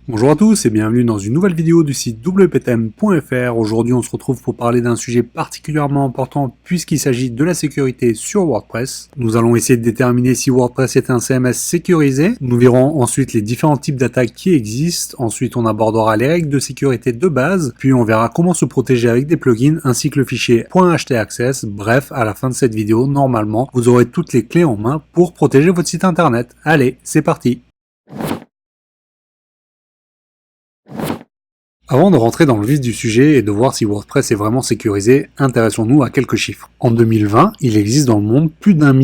Bonjour à tous et bienvenue dans une nouvelle vidéo du site wptm.fr. Aujourd'hui on se retrouve pour parler d'un sujet particulièrement important puisqu'il s'agit de la sécurité sur WordPress. Nous allons essayer de déterminer si WordPress est un CMS sécurisé. Nous verrons ensuite les différents types d'attaques qui existent. Ensuite on abordera les règles de sécurité de base. Puis on verra comment se protéger avec des plugins ainsi que le fichier .htaccess. Bref, à la fin de cette vidéo, normalement, vous aurez toutes les clés en main pour protéger votre site internet. Allez, c'est parti! Avant de rentrer dans le vif du sujet et de voir si WordPress est vraiment sécurisé, intéressons-nous à quelques chiffres. En 2020, il existe dans le monde plus d'1,8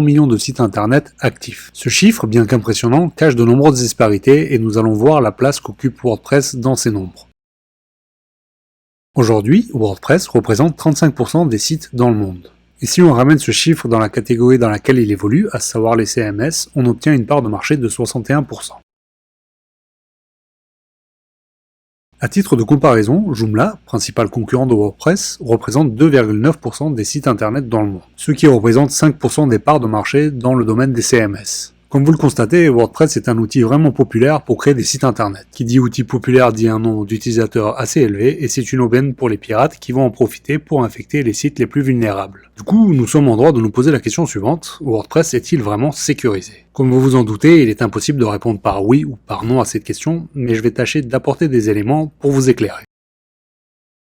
milliard de sites internet actifs. Ce chiffre, bien qu'impressionnant, cache de nombreuses disparités et nous allons voir la place qu'occupe WordPress dans ces nombres. Aujourd'hui, WordPress représente 35% des sites dans le monde. Et si on ramène ce chiffre dans la catégorie dans laquelle il évolue, à savoir les CMS, on obtient une part de marché de 61%. À titre de comparaison, Joomla, principal concurrent de WordPress, représente 2,9% des sites internet dans le monde, ce qui représente 5% des parts de marché dans le domaine des CMS. Comme vous le constatez, WordPress est un outil vraiment populaire pour créer des sites internet. Qui dit outil populaire dit un nombre d'utilisateurs assez élevé et c'est une aubaine pour les pirates qui vont en profiter pour infecter les sites les plus vulnérables. Du coup, nous sommes en droit de nous poser la question suivante, WordPress est-il vraiment sécurisé? Comme vous vous en doutez, il est impossible de répondre par oui ou par non à cette question, mais je vais tâcher d'apporter des éléments pour vous éclairer.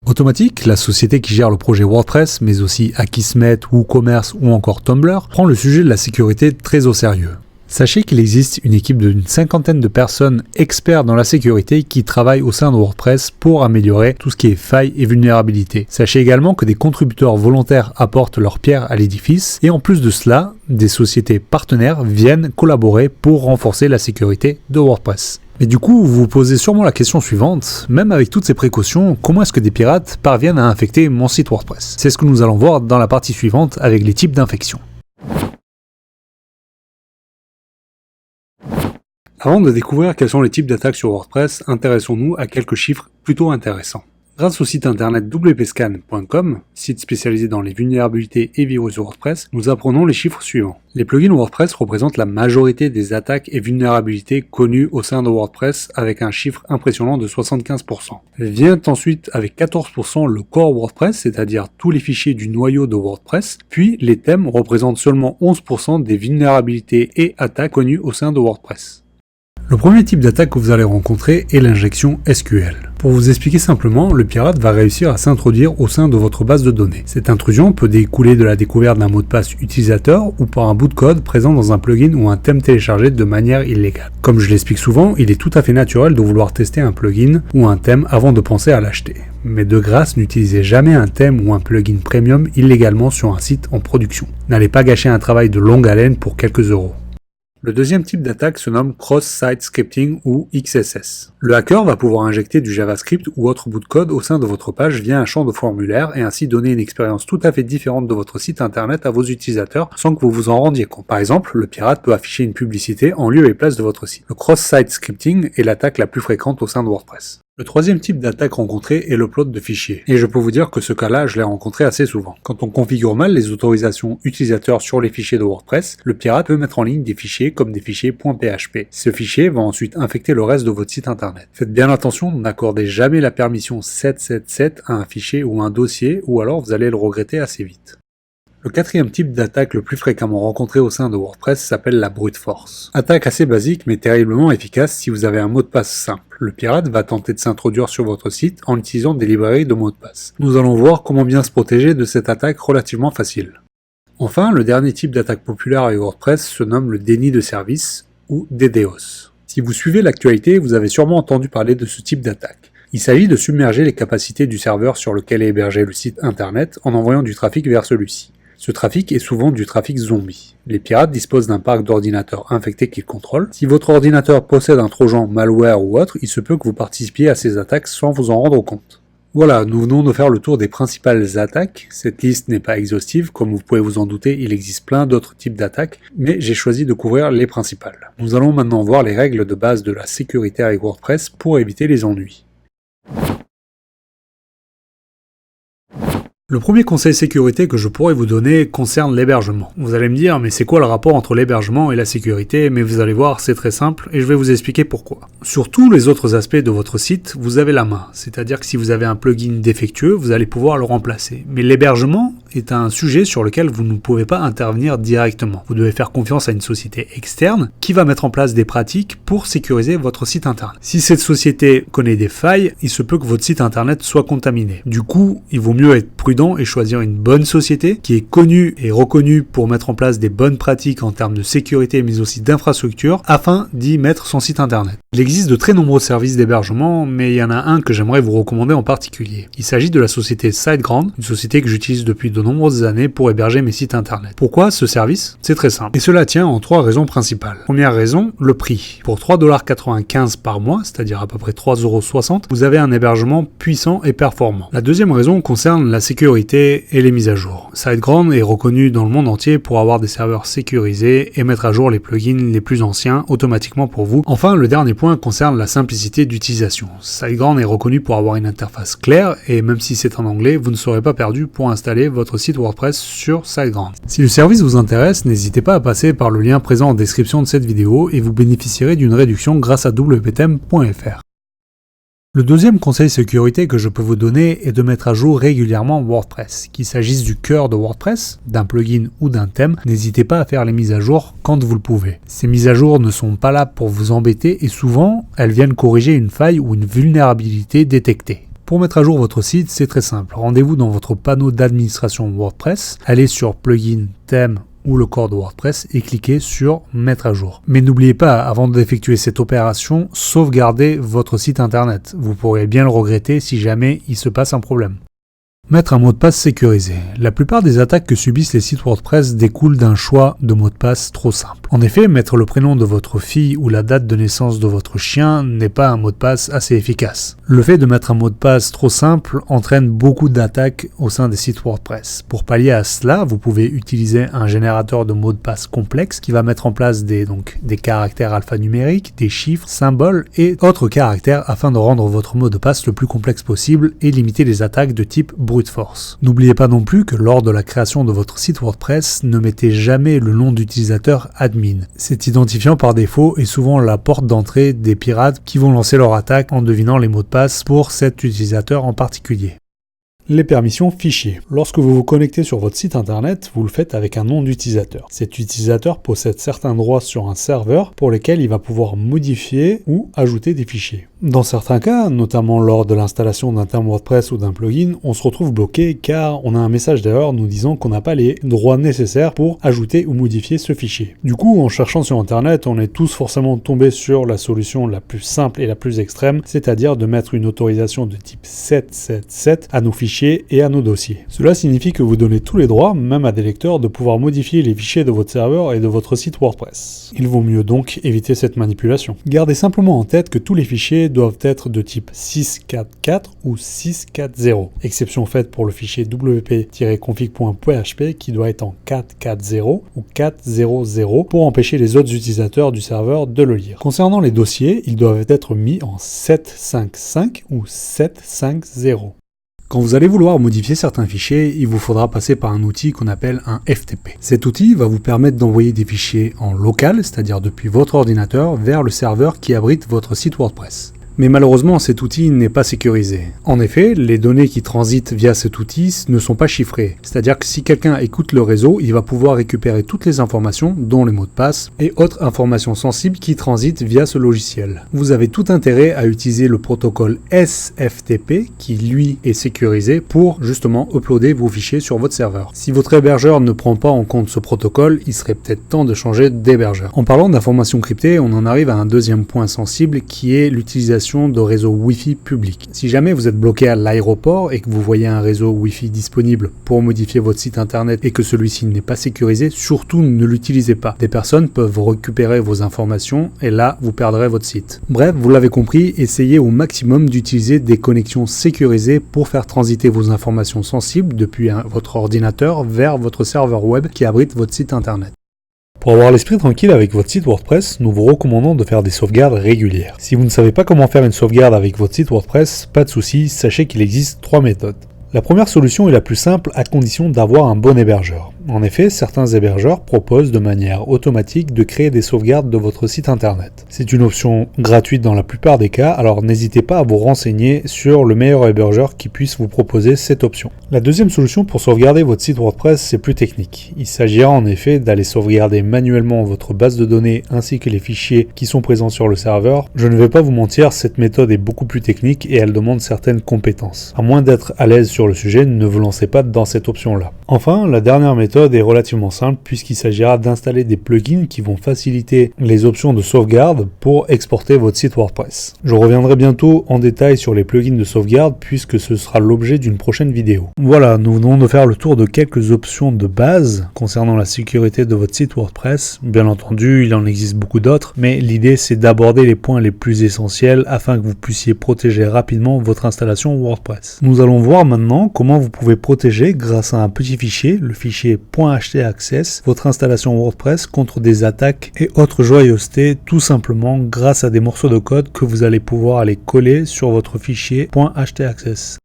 Automatic, la société qui gère le projet WordPress, mais aussi Akismet, WooCommerce ou encore Tumblr, prend le sujet de la sécurité très au sérieux. Sachez qu'il existe une équipe d'une 50aine de personnes experts dans la sécurité qui travaillent au sein de WordPress pour améliorer tout ce qui est failles et vulnérabilités. Sachez également que des contributeurs volontaires apportent leur pierre à l'édifice et en plus de cela, des sociétés partenaires viennent collaborer pour renforcer la sécurité de WordPress. Mais du coup, vous vous posez sûrement la question suivante, même avec toutes ces précautions, comment est-ce que des pirates parviennent à infecter mon site WordPress? C'est ce que nous allons voir dans la partie suivante avec les types d'infections. Avant de découvrir quels sont les types d'attaques sur WordPress, intéressons-nous à quelques chiffres plutôt intéressants. Grâce au site internet wpscan.com, site spécialisé dans les vulnérabilités et virus WordPress, nous apprenons les chiffres suivants. Les plugins WordPress représentent la majorité des attaques et vulnérabilités connues au sein de WordPress avec un chiffre impressionnant de 75%. Vient ensuite avec 14% le core WordPress, c'est-à-dire tous les fichiers du noyau de WordPress, puis les thèmes représentent seulement 11% des vulnérabilités et attaques connues au sein de WordPress. Le premier type d'attaque que vous allez rencontrer est l'injection SQL. Pour vous expliquer simplement, le pirate va réussir à s'introduire au sein de votre base de données. Cette intrusion peut découler de la découverte d'un mot de passe utilisateur ou par un bout de code présent dans un plugin ou un thème téléchargé de manière illégale. Comme je l'explique souvent, il est tout à fait naturel de vouloir tester un plugin ou un thème avant de penser à l'acheter. Mais de grâce, n'utilisez jamais un thème ou un plugin premium illégalement sur un site en production. N'allez pas gâcher un travail de longue haleine pour quelques euros. Le deuxième type d'attaque se nomme Cross-Site Scripting ou XSS. Le hacker va pouvoir injecter du JavaScript ou autre bout de code au sein de votre page via un champ de formulaire et ainsi donner une expérience tout à fait différente de votre site internet à vos utilisateurs sans que vous vous en rendiez compte. Par exemple, le pirate peut afficher une publicité en lieu et place de votre site. Le Cross-Site Scripting est l'attaque la plus fréquente au sein de WordPress. Le troisième type d'attaque rencontrée est l'upload de fichiers. Et je peux vous dire que ce cas-là, je l'ai rencontré assez souvent. Quand on configure mal les autorisations utilisateurs sur les fichiers de WordPress, le pirate peut mettre en ligne des fichiers comme des fichiers .php. Ce fichier va ensuite infecter le reste de votre site internet. Faites bien attention, n'accordez jamais la permission 777 à un fichier ou un dossier, ou alors vous allez le regretter assez vite. Le quatrième type d'attaque le plus fréquemment rencontré au sein de WordPress s'appelle la brute force. Attaque assez basique mais terriblement efficace si vous avez un mot de passe simple. Le pirate va tenter de s'introduire sur votre site en utilisant des librairies de mots de passe. Nous allons voir comment bien se protéger de cette attaque relativement facile. Enfin, le dernier type d'attaque populaire avec WordPress se nomme le déni de service ou DDoS. Si vous suivez l'actualité, vous avez sûrement entendu parler de ce type d'attaque. Il s'agit de submerger les capacités du serveur sur lequel est hébergé le site internet en envoyant du trafic vers celui-ci. Ce trafic est souvent du trafic zombie. Les pirates disposent d'un parc d'ordinateurs infectés qu'ils contrôlent. Si votre ordinateur possède un trojan, malware ou autre, il se peut que vous participiez à ces attaques sans vous en rendre compte. Voilà, nous venons de faire le tour des principales attaques. Cette liste n'est pas exhaustive, comme vous pouvez vous en douter, il existe plein d'autres types d'attaques, mais j'ai choisi de couvrir les principales. Nous allons maintenant voir les règles de base de la sécurité avec WordPress pour éviter les ennuis. Le premier conseil sécurité que je pourrais vous donner concerne l'hébergement. Vous allez me dire, mais c'est quoi le rapport entre l'hébergement et la sécurité? Mais vous allez voir, c'est très simple et je vais vous expliquer pourquoi. Sur tous les autres aspects de votre site, vous avez la main. C'est-à-dire que si vous avez un plugin défectueux, vous allez pouvoir le remplacer. Mais l'hébergement est un sujet sur lequel vous ne pouvez pas intervenir directement. Vous devez faire confiance à une société externe qui va mettre en place des pratiques pour sécuriser votre site internet. Si cette société connaît des failles, il se peut que votre site internet soit contaminé. Du coup, il vaut mieux être prudent et choisir une bonne société qui est connue et reconnue pour mettre en place des bonnes pratiques en termes de sécurité mais aussi d'infrastructure afin d'y mettre son site internet. Il existe de très nombreux services d'hébergement, mais il y en a un que j'aimerais vous recommander en particulier. Il s'agit de la société SiteGround, une société que j'utilise depuis de nombreuses années pour héberger mes sites internet. Pourquoi ce service? C'est très simple. Et cela tient en 3 raisons principales. Première raison, le prix. Pour 3,95$ par mois, c'est-à-dire à peu près 3,60€, vous avez un hébergement puissant et performant. La deuxième raison concerne la sécurité et les mises à jour. SiteGround est reconnu dans le monde entier pour avoir des serveurs sécurisés et mettre à jour les plugins les plus anciens automatiquement pour vous. Enfin, le dernier point concerne la simplicité d'utilisation. SiteGround est reconnu pour avoir une interface claire et même si c'est en anglais, vous ne serez pas perdu pour installer votre site WordPress sur SiteGround. Si le service vous intéresse, n'hésitez pas à passer par le lien présent en description de cette vidéo et vous bénéficierez d'une réduction grâce à wptheme.fr. Le deuxième conseil sécurité que je peux vous donner est de mettre à jour régulièrement WordPress. Qu'il s'agisse du cœur de WordPress, d'un plugin ou d'un thème, n'hésitez pas à faire les mises à jour quand vous le pouvez. Ces mises à jour ne sont pas là pour vous embêter et souvent, elles viennent corriger une faille ou une vulnérabilité détectée. Pour mettre à jour votre site, c'est très simple. Rendez-vous dans votre panneau d'administration WordPress, allez sur Plugin, Thème ou le corps de WordPress et cliquez sur Mettre à jour. Mais n'oubliez pas, avant d'effectuer cette opération, sauvegardez votre site internet. Vous pourrez bien le regretter si jamais il se passe un problème. Mettre un mot de passe sécurisé. La plupart des attaques que subissent les sites WordPress découlent d'un choix de mot de passe trop simple. En effet, mettre le prénom de votre fille ou la date de naissance de votre chien n'est pas un mot de passe assez efficace. Le fait de mettre un mot de passe trop simple entraîne beaucoup d'attaques au sein des sites WordPress. Pour pallier à cela, vous pouvez utiliser un générateur de mots de passe complexe qui va mettre en place des caractères alphanumériques, des chiffres, symboles et autres caractères afin de rendre votre mot de passe le plus complexe possible et limiter les attaques de type brute force. N'oubliez pas non plus que lors de la création de votre site WordPress, ne mettez jamais le nom d'utilisateur admin. Cet identifiant par défaut est souvent la porte d'entrée des pirates qui vont lancer leur attaque en devinant les mots de passe pour cet utilisateur en particulier. Les permissions fichiers. Lorsque vous vous connectez sur votre site internet, vous le faites avec un nom d'utilisateur. Cet utilisateur possède certains droits sur un serveur pour lesquels il va pouvoir modifier ou ajouter des fichiers. Dans certains cas, notamment lors de l'installation d'un thème WordPress ou d'un plugin, on se retrouve bloqué car on a un message d'erreur nous disant qu'on n'a pas les droits nécessaires pour ajouter ou modifier ce fichier. Du coup, en cherchant sur internet, on est tous forcément tombés sur la solution la plus simple et la plus extrême, c'est-à-dire de mettre une autorisation de type 777 à nos fichiers et à nos dossiers. Cela signifie que vous donnez tous les droits, même à des lecteurs, de pouvoir modifier les fichiers de votre serveur et de votre site WordPress. Il vaut mieux donc éviter cette manipulation. Gardez simplement en tête que tous les fichiers doivent être de type 644 ou 640, exception faite pour le fichier wp-config.php qui doit être en 440 ou 400 pour empêcher les autres utilisateurs du serveur de le lire. Concernant les dossiers, ils doivent être mis en 755 ou 750. Quand vous allez vouloir modifier certains fichiers, il vous faudra passer par un outil qu'on appelle un FTP. Cet outil va vous permettre d'envoyer des fichiers en local, c'est-à-dire depuis votre ordinateur, vers le serveur qui abrite votre site WordPress. Mais malheureusement, cet outil n'est pas sécurisé. En effet, les données qui transitent via cet outil ne sont pas chiffrées. C'est-à-dire que si quelqu'un écoute le réseau, il va pouvoir récupérer toutes les informations, dont les mots de passe, et autres informations sensibles qui transitent via ce logiciel. Vous avez tout intérêt à utiliser le protocole SFTP, qui lui est sécurisé, pour justement uploader vos fichiers sur votre serveur. Si votre hébergeur ne prend pas en compte ce protocole, il serait peut-être temps de changer d'hébergeur. En parlant d'informations cryptées, on en arrive à un deuxième point sensible, qui est l'utilisation de réseaux Wi-Fi publics. Si jamais vous êtes bloqué à l'aéroport et que vous voyez un réseau Wi-Fi disponible pour modifier votre site internet et que celui-ci n'est pas sécurisé, surtout ne l'utilisez pas. Des personnes peuvent récupérer vos informations et là, vous perdrez votre site. Bref, vous l'avez compris, essayez au maximum d'utiliser des connexions sécurisées pour faire transiter vos informations sensibles depuis votre ordinateur vers votre serveur web qui abrite votre site internet. Pour avoir l'esprit tranquille avec votre site WordPress, nous vous recommandons de faire des sauvegardes régulières. Si vous ne savez pas comment faire une sauvegarde avec votre site WordPress, pas de souci, sachez qu'il existe 3 méthodes. La première solution est la plus simple à condition d'avoir un bon hébergeur. En effet, certains hébergeurs proposent de manière automatique de créer des sauvegardes de votre site internet. C'est une option gratuite dans la plupart des cas, alors n'hésitez pas à vous renseigner sur le meilleur hébergeur qui puisse vous proposer cette option. La deuxième solution pour sauvegarder votre site WordPress, c'est plus technique. Il s'agira en effet d'aller sauvegarder manuellement votre base de données ainsi que les fichiers qui sont présents sur le serveur. Je ne vais pas vous mentir, cette méthode est beaucoup plus technique et elle demande certaines compétences. À moins d'être à l'aise sur le sujet, ne vous lancez pas dans cette option-là. Enfin, la dernière méthode est relativement simple puisqu'il s'agira d'installer des plugins qui vont faciliter les options de sauvegarde pour exporter votre site WordPress. Je reviendrai bientôt en détail sur les plugins de sauvegarde puisque ce sera l'objet d'une prochaine vidéo. Voilà, nous venons de faire le tour de quelques options de base concernant la sécurité de votre site WordPress. Bien entendu, il en existe beaucoup d'autres, mais l'idée c'est d'aborder les points les plus essentiels afin que vous puissiez protéger rapidement votre installation WordPress. Nous allons voir maintenant comment vous pouvez protéger grâce à un petit fichier, le fichier .htaccess, votre installation WordPress contre des attaques et autres joyeusetés, tout simplement grâce à des morceaux de code que vous allez pouvoir aller coller sur votre fichier .htaccess.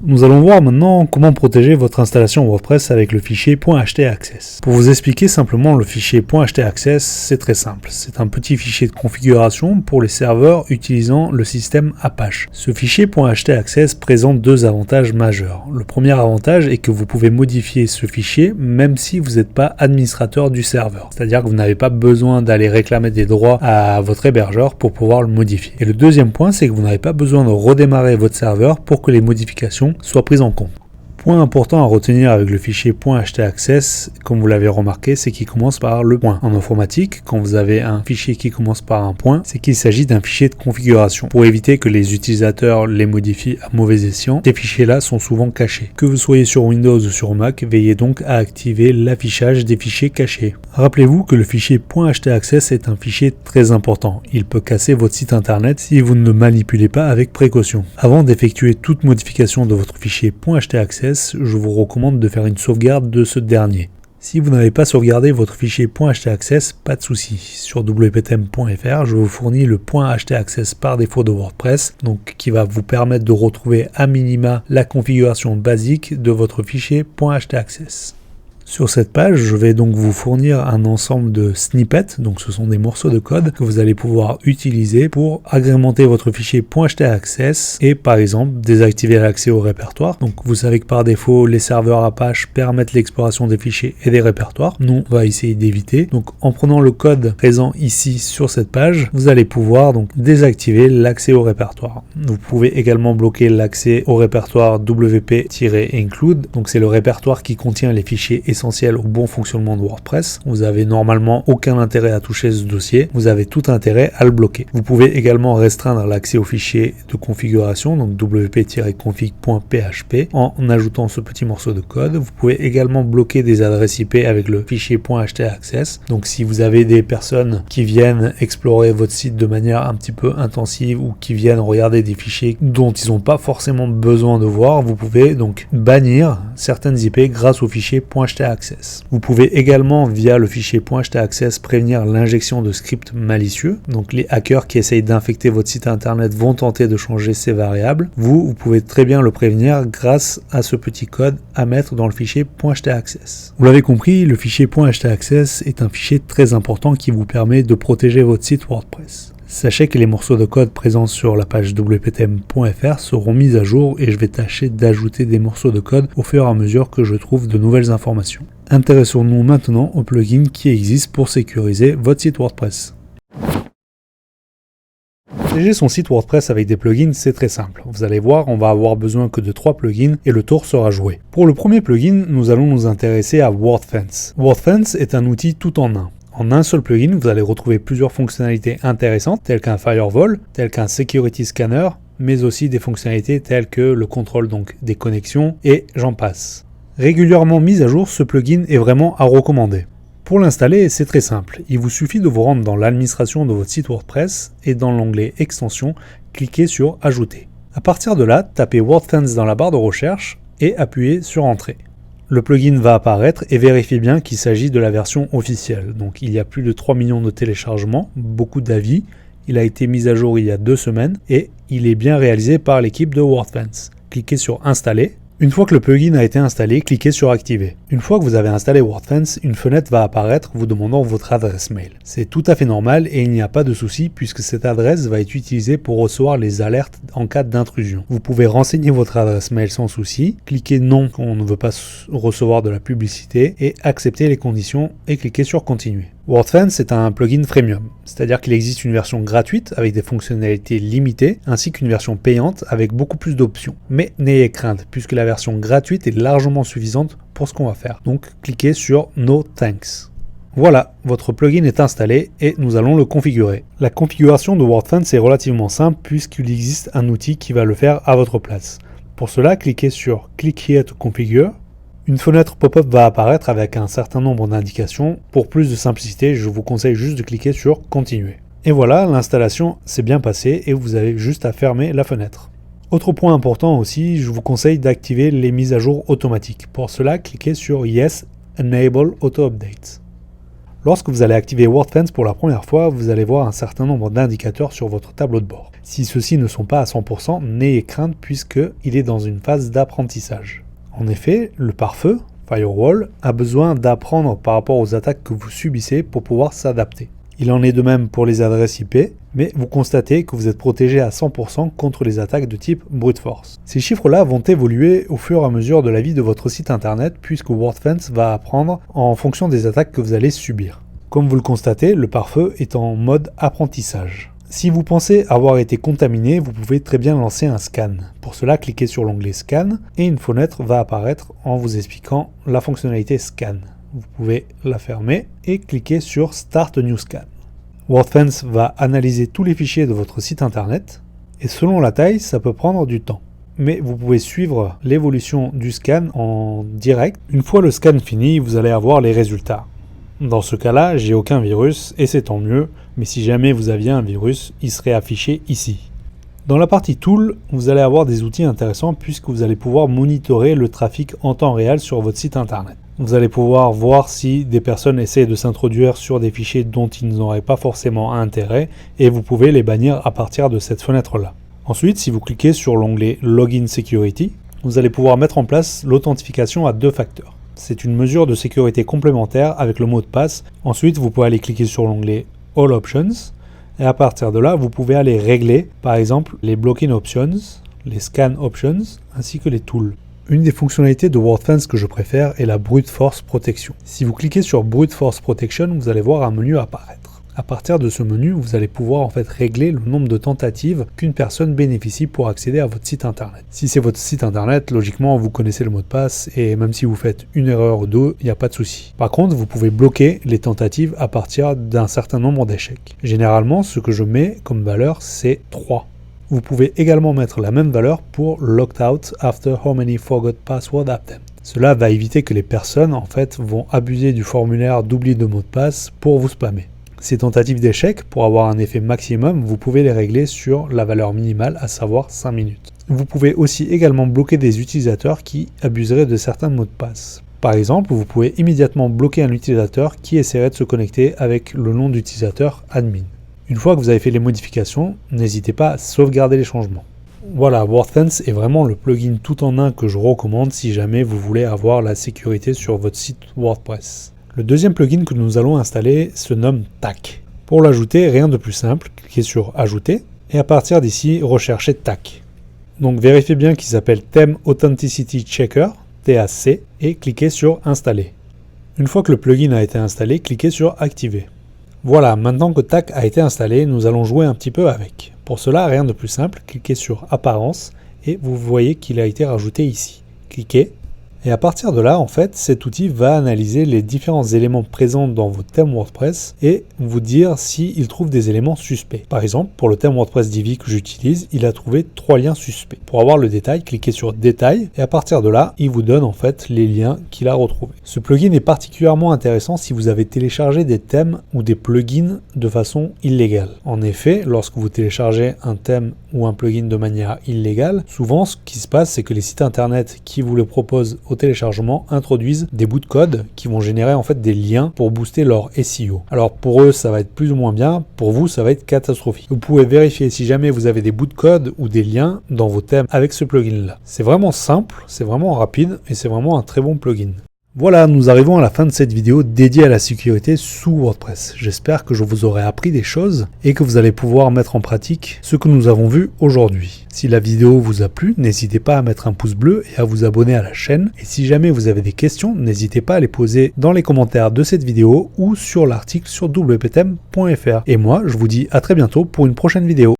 Nous allons voir maintenant comment protéger votre installation WordPress avec le fichier .htaccess. Pour vous expliquer simplement le fichier .htaccess, c'est très simple. C'est un petit fichier de configuration pour les serveurs utilisant le système Apache. Ce fichier .htaccess présente deux avantages majeurs. Le premier avantage est que vous pouvez modifier ce fichier même si vous n'êtes pas administrateur du serveur. C'est-à-dire que vous n'avez pas besoin d'aller réclamer des droits à votre hébergeur pour pouvoir le modifier. Et le deuxième point, c'est que vous n'avez pas besoin de redémarrer votre serveur pour que les modifications soient prises en compte. Point important à retenir avec le fichier .htaccess, comme vous l'avez remarqué, c'est qu'il commence par le point. En informatique, quand vous avez un fichier qui commence par un point, c'est qu'il s'agit d'un fichier de configuration. Pour éviter que les utilisateurs les modifient à mauvais escient, ces fichiers-là sont souvent cachés. Que vous soyez sur Windows ou sur Mac, veillez donc à activer l'affichage des fichiers cachés. Rappelez-vous que le fichier .htaccess est un fichier très important. Il peut casser votre site internet si vous ne le manipulez pas avec précaution. Avant d'effectuer toute modification de votre fichier .htaccess, je vous recommande de faire une sauvegarde de ce dernier. Si vous n'avez pas sauvegardé votre fichier .htaccess, pas de souci. Sur wptm.fr, je vous fournis le .htaccess par défaut de WordPress, donc qui va vous permettre de retrouver à minima la configuration basique de votre fichier .htaccess. Sur cette page, je vais donc vous fournir un ensemble de snippets, donc ce sont des morceaux de code que vous allez pouvoir utiliser pour agrémenter votre fichier .htaccess et par exemple désactiver l'accès au répertoire. Donc vous savez que par défaut, les serveurs Apache permettent l'exploration des fichiers et des répertoires. Nous, on va essayer d'éviter. Donc en prenant le code présent ici sur cette page, vous allez pouvoir donc désactiver l'accès au répertoire. Vous pouvez également bloquer l'accès au répertoire wp-include, donc c'est le répertoire qui contient les fichiers essentiel au bon fonctionnement de WordPress. Vous avez normalement aucun intérêt à toucher ce dossier, vous avez tout intérêt à le bloquer. Vous pouvez également restreindre l'accès au fichier de configuration, donc wp-config.php, en ajoutant ce petit morceau de code. Vous pouvez également bloquer des adresses IP avec le fichier .htaccess. Donc si vous avez des personnes qui viennent explorer votre site de manière un petit peu intensive ou qui viennent regarder des fichiers dont ils n'ont pas forcément besoin de voir, vous pouvez donc bannir certaines IP grâce au fichier .htaccess. Vous pouvez également, via le fichier .htaccess, prévenir l'injection de scripts malicieux. Donc les hackers qui essayent d'infecter votre site internet vont tenter de changer ces variables. Vous pouvez très bien le prévenir grâce à ce petit code à mettre dans le fichier .htaccess. Vous l'avez compris, le fichier .htaccess est un fichier très important qui vous permet de protéger votre site WordPress. Sachez que les morceaux de code présents sur la page wptm.fr seront mis à jour et je vais tâcher d'ajouter des morceaux de code au fur et à mesure que je trouve de nouvelles informations. Intéressons-nous maintenant aux plugins qui existent pour sécuriser votre site WordPress. Protéger son site WordPress avec des plugins, c'est très simple. Vous allez voir, on va avoir besoin que de 3 plugins et le tour sera joué. Pour le premier plugin, nous allons nous intéresser à WordFence. WordFence est un outil tout en un. En un seul plugin, vous allez retrouver plusieurs fonctionnalités intéressantes, telles qu'un firewall, telles qu'un security scanner, mais aussi des fonctionnalités telles que le contrôle donc des connexions et j'en passe. Régulièrement mis à jour, ce plugin est vraiment à recommander. Pour l'installer, c'est très simple. Il vous suffit de vous rendre dans l'administration de votre site WordPress et dans l'onglet Extensions, cliquez sur Ajouter. À partir de là, tapez WordFence dans la barre de recherche et appuyez sur Entrée. Le plugin va apparaître et vérifiez bien qu'il s'agit de la version officielle. Donc il y a plus de 3 millions de téléchargements, beaucoup d'avis. Il a été mis à jour il y a 2 semaines et il est bien réalisé par l'équipe de WordFence. Cliquez sur Installer. Une fois que le plugin a été installé, cliquez sur Activer. Une fois que vous avez installé WordFence, une fenêtre va apparaître vous demandant votre adresse mail. C'est tout à fait normal et il n'y a pas de souci puisque cette adresse va être utilisée pour recevoir les alertes en cas d'intrusion. Vous pouvez renseigner votre adresse mail sans souci, cliquez non quand on ne veut pas recevoir de la publicité et accepter les conditions et cliquez sur Continuer. WordFence est un plugin freemium, c'est-à-dire qu'il existe une version gratuite avec des fonctionnalités limitées ainsi qu'une version payante avec beaucoup plus d'options. Mais n'ayez crainte puisque la version gratuite est largement suffisante pour ce qu'on va faire. Donc cliquez sur No Thanks. Voilà, votre plugin est installé et nous allons le configurer. La configuration de WordFence est relativement simple puisqu'il existe un outil qui va le faire à votre place. Pour cela, cliquez sur Click here to configure. Une fenêtre pop-up va apparaître avec un certain nombre d'indications. Pour plus de simplicité, je vous conseille juste de cliquer sur Continuer. Et voilà, l'installation s'est bien passée et vous avez juste à fermer la fenêtre. Autre point important aussi, je vous conseille d'activer les mises à jour automatiques. Pour cela, cliquez sur Yes, Enable Auto Updates. Lorsque vous allez activer WordFence pour la première fois, vous allez voir un certain nombre d'indicateurs sur votre tableau de bord. Si ceux-ci ne sont pas à 100%, n'ayez crainte puisqu'il est dans une phase d'apprentissage. En effet, le pare-feu, Firewall, a besoin d'apprendre par rapport aux attaques que vous subissez pour pouvoir s'adapter. Il en est de même pour les adresses IP, mais vous constatez que vous êtes protégé à 100% contre les attaques de type brute force. Ces chiffres-là vont évoluer au fur et à mesure de la vie de votre site internet puisque WordFence va apprendre en fonction des attaques que vous allez subir. Comme vous le constatez, le pare-feu est en mode apprentissage. Si vous pensez avoir été contaminé, vous pouvez très bien lancer un scan. Pour cela, cliquez sur l'onglet Scan et une fenêtre va apparaître en vous expliquant la fonctionnalité Scan. Vous pouvez la fermer et cliquer sur Start a New Scan. WordFence va analyser tous les fichiers de votre site internet et selon la taille, ça peut prendre du temps. Mais vous pouvez suivre l'évolution du scan en direct. Une fois le scan fini, vous allez avoir les résultats. Dans ce cas-là, j'ai aucun virus et c'est tant mieux, mais si jamais vous aviez un virus, il serait affiché ici. Dans la partie Tool, vous allez avoir des outils intéressants puisque vous allez pouvoir monitorer le trafic en temps réel sur votre site internet. Vous allez pouvoir voir si des personnes essaient de s'introduire sur des fichiers dont ils n'auraient pas forcément intérêt et vous pouvez les bannir à partir de cette fenêtre-là. Ensuite, si vous cliquez sur l'onglet Login Security, vous allez pouvoir mettre en place l'authentification à 2 facteurs. C'est une mesure de sécurité complémentaire avec le mot de passe. Ensuite, vous pouvez aller cliquer sur l'onglet All Options et à partir de là, vous pouvez aller régler par exemple les Blocking Options, les Scan Options ainsi que les Tools. Une des fonctionnalités de WordFence que je préfère est la Brute Force Protection. Si vous cliquez sur Brute Force Protection, vous allez voir un menu apparaître. À partir de ce menu, vous allez pouvoir en fait régler le nombre de tentatives qu'une personne bénéficie pour accéder à votre site internet. Si c'est votre site internet, logiquement vous connaissez le mot de passe et même si vous faites une erreur ou deux, il n'y a pas de souci. Par contre, vous pouvez bloquer les tentatives à partir d'un certain nombre d'échecs. Généralement, ce que je mets comme valeur, c'est 3. Vous pouvez également mettre la même valeur pour Locked Out After How Many Forgot Password Attempt. Cela va éviter que les personnes en fait vont abuser du formulaire d'oubli de mot de passe pour vous spammer. Ces tentatives d'échec, pour avoir un effet maximum, vous pouvez les régler sur la valeur minimale, à savoir 5 minutes. Vous pouvez aussi également bloquer des utilisateurs qui abuseraient de certains mots de passe. Par exemple, vous pouvez immédiatement bloquer un utilisateur qui essaierait de se connecter avec le nom d'utilisateur admin. Une fois que vous avez fait les modifications, n'hésitez pas à sauvegarder les changements. Voilà, WordFence est vraiment le plugin tout en un que je recommande si jamais vous voulez avoir la sécurité sur votre site WordPress. Le deuxième plugin que nous allons installer se nomme TAC. Pour l'ajouter, rien de plus simple, cliquez sur Ajouter et à partir d'ici, recherchez TAC. Donc vérifiez bien qu'il s'appelle Theme Authenticity Checker, TAC, et cliquez sur Installer. Une fois que le plugin a été installé, cliquez sur Activer. Voilà, maintenant que TAC a été installé, nous allons jouer un petit peu avec. Pour cela, rien de plus simple, cliquez sur Apparence et vous voyez qu'il a été rajouté ici. Cliquez. Et à partir de là, en fait, cet outil va analyser les différents éléments présents dans votre thème WordPress et vous dire s'il trouve des éléments suspects. Par exemple, pour le thème WordPress Divi que j'utilise, il a trouvé 3 liens suspects. Pour avoir le détail, cliquez sur Détail et à partir de là, il vous donne en fait les liens qu'il a retrouvés. Ce plugin est particulièrement intéressant si vous avez téléchargé des thèmes ou des plugins de façon illégale. En effet, lorsque vous téléchargez un thème ou un plugin de manière illégale, souvent ce qui se passe, c'est que les sites internet qui vous le proposent au téléchargement introduisent des bouts de code qui vont générer en fait des liens pour booster leur SEO. Alors pour eux ça va être plus ou moins bien, pour vous ça va être catastrophique. Vous pouvez vérifier si jamais vous avez des bouts de code ou des liens dans vos thèmes avec ce plugin là. C'est vraiment simple, c'est vraiment rapide et c'est vraiment un très bon plugin. Voilà, nous arrivons à la fin de cette vidéo dédiée à la sécurité sous WordPress. J'espère que je vous aurai appris des choses et que vous allez pouvoir mettre en pratique ce que nous avons vu aujourd'hui. Si la vidéo vous a plu, n'hésitez pas à mettre un pouce bleu et à vous abonner à la chaîne. Et si jamais vous avez des questions, n'hésitez pas à les poser dans les commentaires de cette vidéo ou sur l'article sur wptem.fr. Et moi, je vous dis à très bientôt pour une prochaine vidéo.